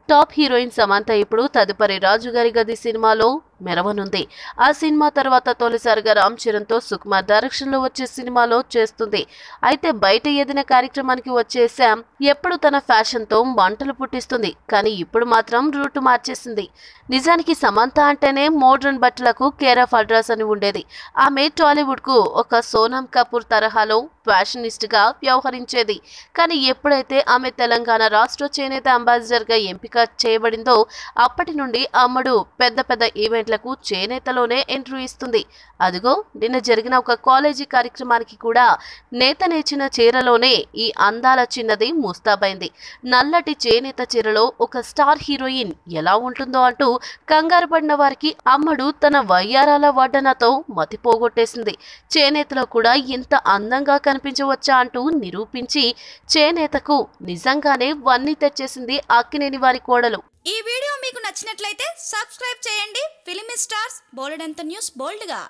Top heroine Samantha ఇప్పుడు తదుపరి రాజుగారి గది సినిమాలో మెరవనుంది. ఆ సినిమా తర్వాత తొలిసారిగా రామ్ చరణ్ తో సుకుమార్ డైరెక్షన్ లో వచ్చే సినిమాలో చేస్తుంది. అయితే బయట ఏదైనా కార్యక్రమానికి వచ్చే శామ్ ఎప్పుడు తన ఫ్యాషన్ తో మంటలు పుట్టిస్తుంది. కానీ ఇప్పుడు మాత్రం రూట్ మార్చేసింది. నిజానికి సమంత అంటేనే మోడ్రన్ బట్టలకు కేర్ ఆఫ్ అడ్రస్ అని ఉండేది. ఆమె టాలీవుడ్ కు ఒక సోనాం కపూర్ తరహాలో ఫ్యాషనిస్ట్ గా వ్యవహరించేది. కానీ ఎప్పుడైతే ఆమె తెలంగాణ రాష్ట్ర చేనేత అంబాసిడర్ గా ఎంపిక చేయబడిందో అప్పటి నుండి అమ్మడు పెద్ద పెద్ద ఈవెంట్లకు చేనేతలోనే ఎంట్రీ ఇస్తుంది. అదిగో నిన్న జరిగిన ఒక కాలేజీ కార్యక్రమానికి కూడా నేత నేర్చిన చీరలోనే ఈ అందాల చిన్నది ముస్తాబైంది. నల్లటి చేనేత చీరలో ఒక స్టార్ హీరోయిన్ ఎలా ఉంటుందో అంటూ కంగారు పడిన వారికి అమ్మడు తన వయ్యారాల వడ్డనతో మతిపోగొట్టేసింది. చేనేతలో కూడా ఇంత అందంగా కనిపించవచ్చా అంటూ నిరూపించి చేనేతకు నిజంగానే వన్నీ తెచ్చేసింది అక్కినేని వారి కోడలు. ఈ వీడియో మీకు నచ్చినట్లయితే సబ్స్క్రైబ్ చేయండి. ఫిలిమి స్టార్స్ బోలెడంత న్యూస్ బోల్డ్గా.